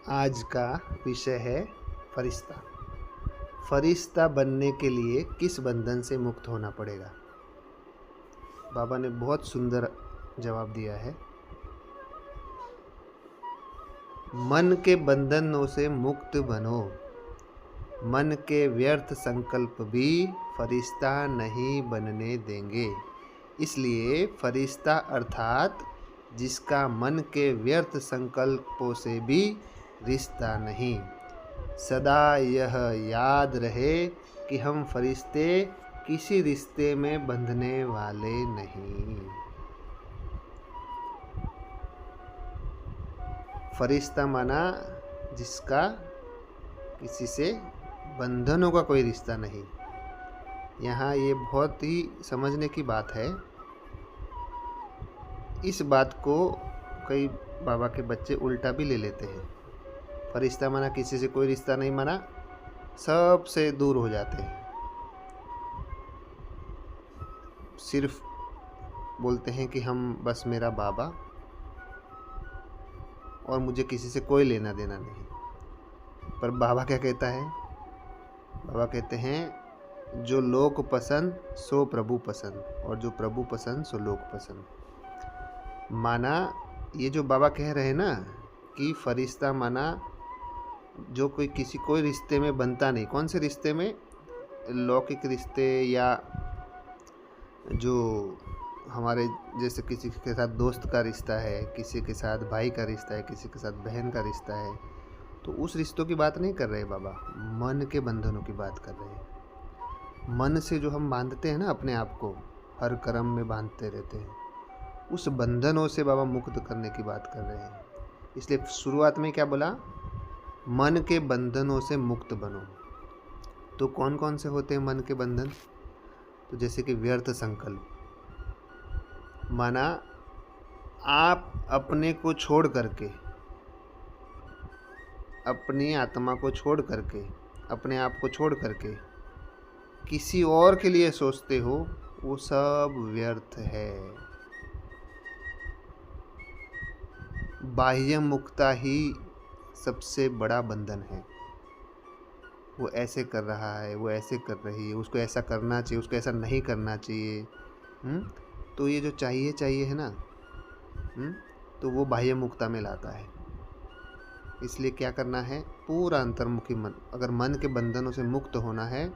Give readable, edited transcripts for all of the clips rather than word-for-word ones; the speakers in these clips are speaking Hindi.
आज का विषय है फरिश्ता। फरिश्ता बनने के लिए किस बंधन से मुक्त होना पड़ेगा? बाबा ने बहुत सुंदर जवाब दिया है। मन के बंधनों से मुक्त बनो, मन के व्यर्थ संकल्प भी फरिश्ता नहीं बनने देंगे। इसलिए फरिश्ता अर्थात जिसका मन के व्यर्थ संकल्पों से भी रिश्ता नहीं। सदा यह याद रहे कि हम फरिश्ते किसी रिश्ते में बंधने वाले नहीं। फरिश्ता माना जिसका किसी से बंधनों का कोई रिश्ता नहीं। यहाँ ये बहुत ही समझने की बात है। इस बात को कई बाबा के बच्चे उल्टा भी ले लेते हैं। फरिश्ता माना किसी से कोई रिश्ता नहीं, माना सबसे दूर हो जाते हैं। सिर्फ बोलते हैं कि हम बस मेरा बाबा और मुझे किसी से कोई लेना देना नहीं। पर बाबा क्या कहता है? बाबा कहते हैं जो लोक पसंद सो प्रभु पसंद, और जो प्रभु पसंद सो लोक पसंद। माना ये जो बाबा कह रहे हैं ना कि फरिश्ता माना जो कोई रिश्ते में बनता नहीं। कौन से रिश्ते में? लौकिक रिश्ते, या जो हमारे जैसे किसी के साथ दोस्त का रिश्ता है, किसी के साथ भाई का रिश्ता है, किसी के साथ बहन का रिश्ता है, तो उस रिश्तों की बात नहीं कर रहे बाबा। मन के बंधनों की बात कर रहे हैं। मन से जो हम बांधते हैं ना अपने आप को, हर कर्म में बांधते रहते हैं, उस बंधनों से बाबा मुक्त करने की बात कर रहे हैं। इसलिए शुरुआत में क्या बोला? मन के बंधनों से मुक्त बनो। तो कौन कौन से होते हैं मन के बंधन? तो जैसे कि व्यर्थ संकल्प, माना आप अपने को छोड़ करके, अपनी आत्मा को छोड़ करके, अपने आप को छोड़ करके किसी और के लिए सोचते हो, वो सब व्यर्थ है। बाह्य मुक्ता ही सबसे बड़ा बंधन है। वो ऐसे कर रहा है, वो ऐसे कर रही है, उसको ऐसा करना चाहिए, उसको ऐसा नहीं करना चाहिए। तो ये जो चाहिए चाहिए है ना, तो वो बाह्य मुक्ता में लाता है। इसलिए क्या करना है? पूरा अंतर्मुखी मन। अगर मन के बंधनों से मुक्त होना है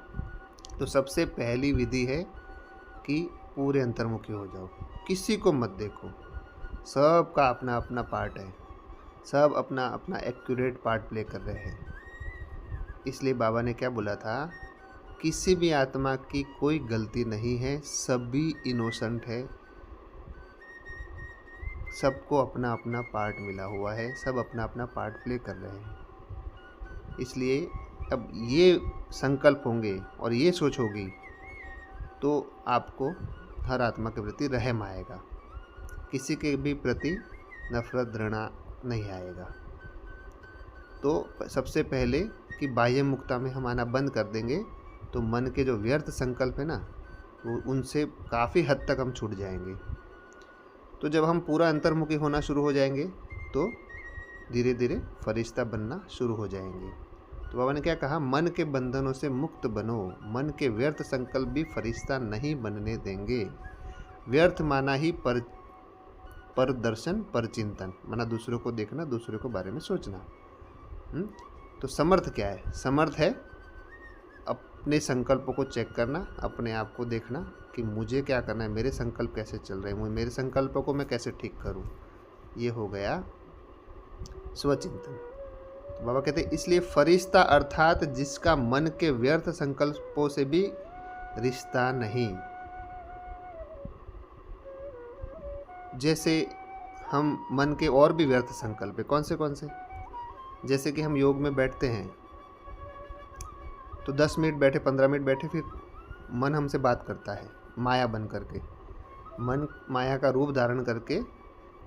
तो सबसे पहली विधि है कि पूरे अंतर्मुखी हो जाओ। किसी को मत देखो। सबका अपना अपना पार्ट है, सब अपना अपना एक्यूरेट पार्ट प्ले कर रहे हैं। इसलिए बाबा ने क्या बोला था? किसी भी आत्मा की कोई गलती नहीं है, सभी इनोसेंट है, सबको अपना अपना पार्ट मिला हुआ है, सब अपना अपना पार्ट प्ले कर रहे हैं। इसलिए अब ये संकल्प होंगे और ये सोच होगी तो आपको हर आत्मा के प्रति रहम आएगा, किसी के भी प्रति नफरत घृणा नहीं आएगा। तो सबसे पहले कि बाह्य मुक्ता में हम आना बंद कर देंगे तो मन के जो व्यर्थ संकल्प है ना, वो उनसे काफ़ी हद तक हम छूट जाएंगे। तो जब हम पूरा अंतर्मुखी होना शुरू हो जाएंगे तो धीरे धीरे फरिश्ता बनना शुरू हो जाएंगे। तो बाबा ने क्या कहा? मन के बंधनों से मुक्त बनो, मन के व्यर्थ संकल्प भी फरिश्ता नहीं बनने देंगे। व्यर्थ माना ही पर दर्शन, पर चिंतन, माना दूसरों को देखना, दूसरों के बारे में सोचना। तो समर्थ क्या है? समर्थ है अपने संकल्पों को चेक करना, अपने आप को देखना कि मुझे क्या करना है, मेरे संकल्प कैसे चल रहे हैं, मेरे संकल्पों को मैं कैसे ठीक करूं। ये हो गया स्वचिंतन। तो बाबा कहते हैं इसलिए फरिश्ता अर्थात जिसका मन के व्यर्थ संकल्पों से भी रिश्ता नहीं। जैसे हम मन के और भी व्यर्थ संकल्प है, कौन से? जैसे कि हम योग में बैठते हैं तो 10 मिनट बैठे, 15 मिनट बैठे, फिर मन हमसे बात करता है माया बन करके। मन माया का रूप धारण करके,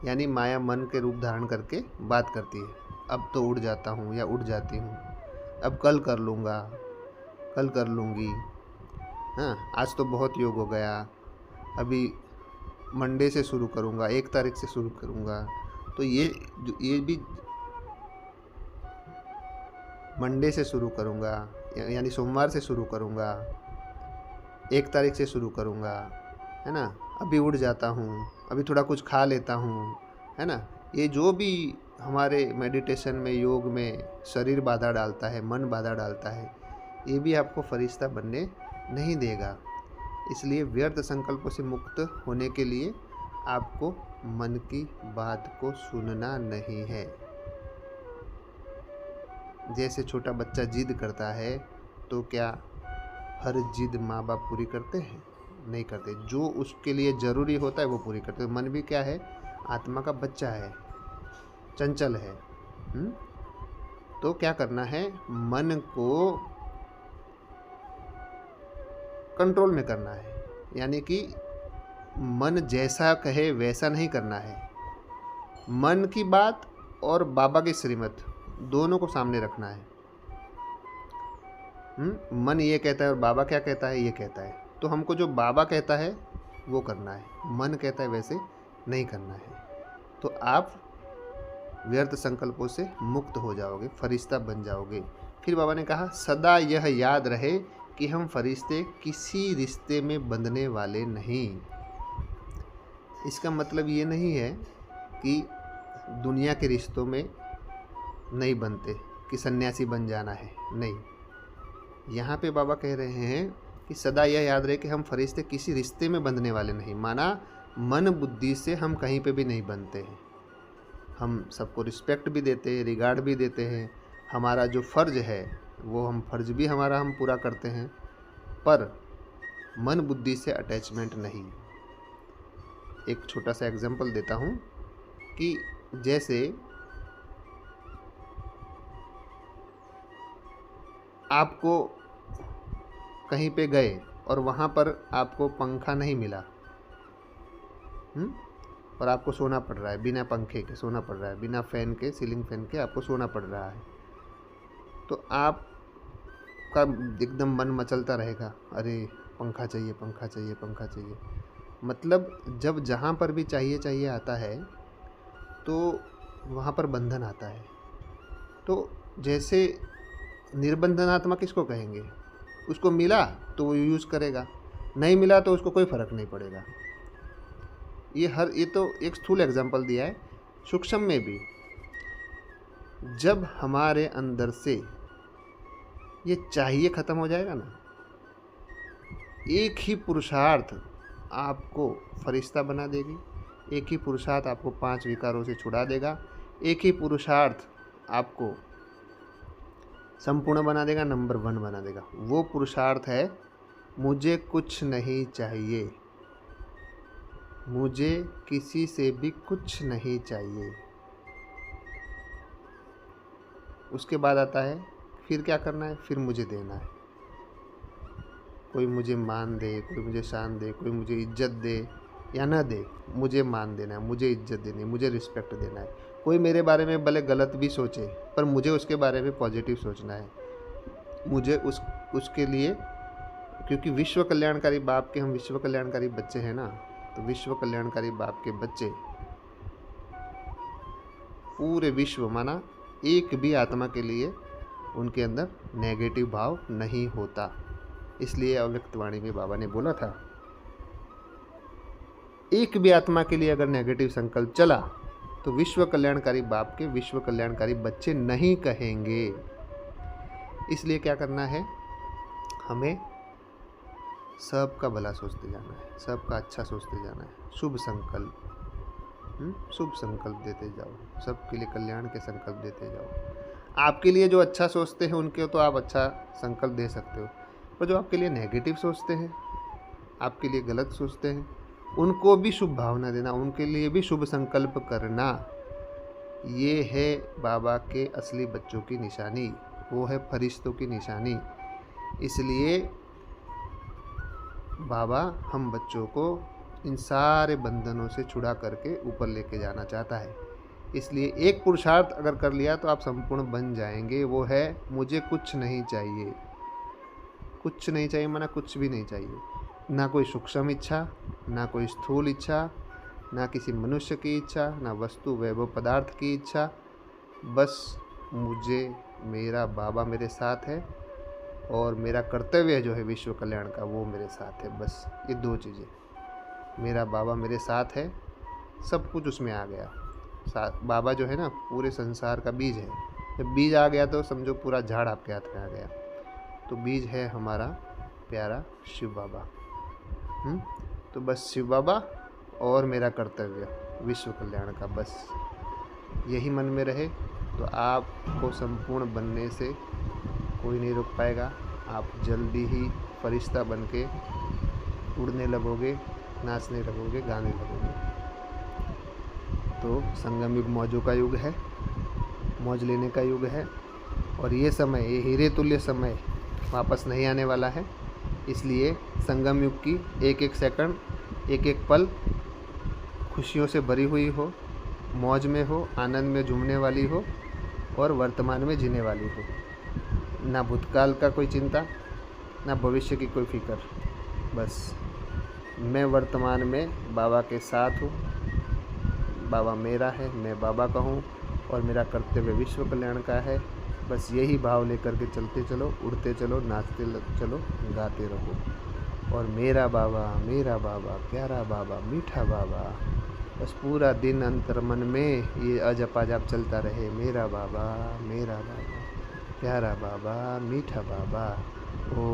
यानी माया मन के रूप धारण करके बात करती है। अब तो उड़ जाता हूँ या उड़ जाती हूँ, अब कल कर लूँगा, कल कर लूँगी, हाँ आज तो बहुत योग हो गया, अभी मंडे से शुरू करूँगा, 1 तारीख से शुरू करूँगा। तो ये भी मंडे से शुरू करूँगा, यानी सोमवार से शुरू करूँगा, 1 तारीख से शुरू करूँगा, है ना, अभी उठ जाता हूँ, अभी थोड़ा कुछ खा लेता हूँ, है ना। ये जो भी हमारे मेडिटेशन में, योग में शरीर बाधा डालता है, मन बाधा डालता है, ये भी आपको फरिश्ता बनने नहीं देगा। इसलिए व्यर्थ संकल्पों से मुक्त होने के लिए आपको मन की बात को सुनना नहीं है। जैसे छोटा बच्चा जिद करता है, तो क्या हर जिद माँ बाप पूरी करते हैं? नहीं करते। जो उसके लिए ज़रूरी होता है वो पूरी करते हैं। मन भी क्या है? आत्मा का बच्चा है, चंचल है। तो क्या करना है? मन को कंट्रोल में करना है, यानी कि मन जैसा कहे वैसा नहीं करना है। मन की बात और बाबा की श्रीमत दोनों को सामने रखना है। मन ये कहता है और बाबा क्या कहता है, ये कहता है। तो हमको जो बाबा कहता है वो करना है, मन कहता है वैसे नहीं करना है। तो आप व्यर्थ संकल्पों से मुक्त हो जाओगे, फरिश्ता बन जाओगे। फिर बाबा ने कहा, सदा यह याद रहे कि हम फरिश्ते किसी रिश्ते में बंधने वाले नहीं। इसका मतलब ये नहीं है कि दुनिया के रिश्तों में नहीं बनते, कि सन्यासी बन जाना है, नहीं। यहाँ पे बाबा कह रहे हैं कि सदा यह याद रहे कि हम फरिश्ते किसी रिश्ते में बंधने वाले नहीं। माना मन बुद्धि से हम कहीं पे भी नहीं बनते हैं। हम सबको रिस्पेक्ट भी देते हैं, रिगार्ड भी देते हैं, हमारा जो फ़र्ज है वो हम फ़र्ज भी हमारा हम पूरा करते हैं, पर मन बुद्धि से अटैचमेंट नहीं। एक छोटा सा एग्जांपल देता हूँ कि जैसे आपको कहीं पे गए और वहाँ पर आपको पंखा नहीं मिला, और आपको सोना पड़ रहा है, बिना पंखे के सोना पड़ रहा है, बिना फ़ैन के, सीलिंग फ़ैन के आपको सोना पड़ रहा है। तो आपका एकदम मन मचलता रहेगा, अरे पंखा चाहिए, पंखा चाहिए, पंखा चाहिए। मतलब जब जहाँ पर भी चाहिए चाहिए आता है तो वहाँ पर बंधन आता है। तो जैसे निर्बंधनात्मा किसको कहेंगे? उसको मिला तो वो यूज़ करेगा, नहीं मिला तो उसको कोई फ़र्क नहीं पड़ेगा। ये तो एक स्थूल एग्जांपल दिया है। सूक्ष्म में भी जब हमारे अंदर से ये चाहिए ख़त्म हो जाएगा ना, एक ही पुरुषार्थ आपको फरिश्ता बना देगी, एक ही पुरुषार्थ आपको 5 विकारों से छुड़ा देगा, एक ही पुरुषार्थ आपको संपूर्ण बना देगा, नंबर 1 बना देगा। वो पुरुषार्थ है, मुझे कुछ नहीं चाहिए, मुझे किसी से भी कुछ नहीं चाहिए। उसके बाद आता है फिर क्या करना है, फिर मुझे देना है। कोई मुझे मान दे, कोई मुझे शान दे, कोई मुझे इज्जत दे या ना दे, मुझे मान देना है, मुझे इज्जत देनी है, मुझे रिस्पेक्ट देना है। कोई मेरे बारे में भले गलत भी सोचे, पर मुझे उसके बारे में पॉजिटिव सोचना है। मुझे उसके लिए, क्योंकि विश्व कल्याणकारी बाप के हम विश्व कल्याणकारी बच्चे हैं ना, तो विश्व कल्याणकारी बाप के बच्चे पूरे विश्व, माना एक भी आत्मा के लिए उनके अंदर नेगेटिव भाव नहीं होता। इसलिए अव्यक्त वाणी में बाबा ने बोला था, एक भी आत्मा के लिए अगर नेगेटिव संकल्प चला तो विश्व कल्याणकारी बाप के विश्व कल्याणकारी बच्चे नहीं कहेंगे। इसलिए क्या करना है, हमें सबका भला सोचते जाना है, सबका अच्छा सोचते जाना है। शुभ संकल्प, शुभ संकल्प देते जाओ, सबके लिए कल्याण के संकल्प देते जाओ। आपके लिए जो अच्छा सोचते हैं उनके तो आप अच्छा संकल्प दे सकते हो, पर जो आपके लिए नेगेटिव सोचते हैं, आपके लिए गलत सोचते हैं, उनको भी शुभ भावना देना, उनके लिए भी शुभ संकल्प करना। ये है बाबा के असली बच्चों की निशानी, वो है फरिश्तों की निशानी। इसलिए बाबा हम बच्चों को इन सारे बंधनों से छुड़ा करके ऊपर लेके जाना चाहता है। इसलिए एक पुरुषार्थ अगर कर लिया तो आप संपूर्ण बन जाएंगे। वो है, मुझे कुछ नहीं चाहिए। कुछ नहीं चाहिए माना कुछ भी नहीं चाहिए, ना कोई सूक्ष्म इच्छा, ना कोई स्थूल इच्छा, ना किसी मनुष्य की इच्छा, ना वस्तु वैभव पदार्थ की इच्छा। बस मुझे मेरा बाबा मेरे साथ है और मेरा कर्तव्य जो है विश्व कल्याण का वो मेरे साथ है। बस ये दो चीज़ें, मेरा बाबा मेरे साथ है, सब कुछ उसमें आ गया। साथ बाबा जो है ना पूरे संसार का बीज है। जब बीज आ गया तो समझो पूरा झाड़ आपके हाथ में आ गया। तो बीज है हमारा प्यारा शिव बाबा। तो बस शिव बाबा और मेरा कर्तव्य विश्व कल्याण का, बस यही मन में रहे तो आपको संपूर्ण बनने से कोई नहीं रोक पाएगा। आप जल्दी ही फरिश्ता बन के उड़ने लगोगे, नाचने लगोगे, गाने लगोगे। तो संगम युग मौजों का युग है, मौज लेने का युग है। और ये समय, ये हीरे तुल्य समय वापस नहीं आने वाला है। इसलिए संगम युग की एक एक सेकंड, एक एक पल खुशियों से भरी हुई हो, मौज में हो, आनंद में झूमने वाली हो और वर्तमान में जीने वाली हो। ना भूतकाल का कोई चिंता, ना भविष्य की कोई फिक्र। बस मैं वर्तमान में बाबा के साथ हूँ, बाबा मेरा है, मैं बाबा का हूँ और मेरा कर्तव्य विश्व कल्याण का है। बस यही भाव लेकर के चलते चलो, उड़ते चलो, नाचते चलो, गाते रहो। और मेरा बाबा, प्यारा बाबा, मीठा बाबा, बस पूरा दिन अंतर मन में ये अजप अजप चलता रहे। मेरा बाबा, प्यारा बाबा, मीठा बाबा। ओ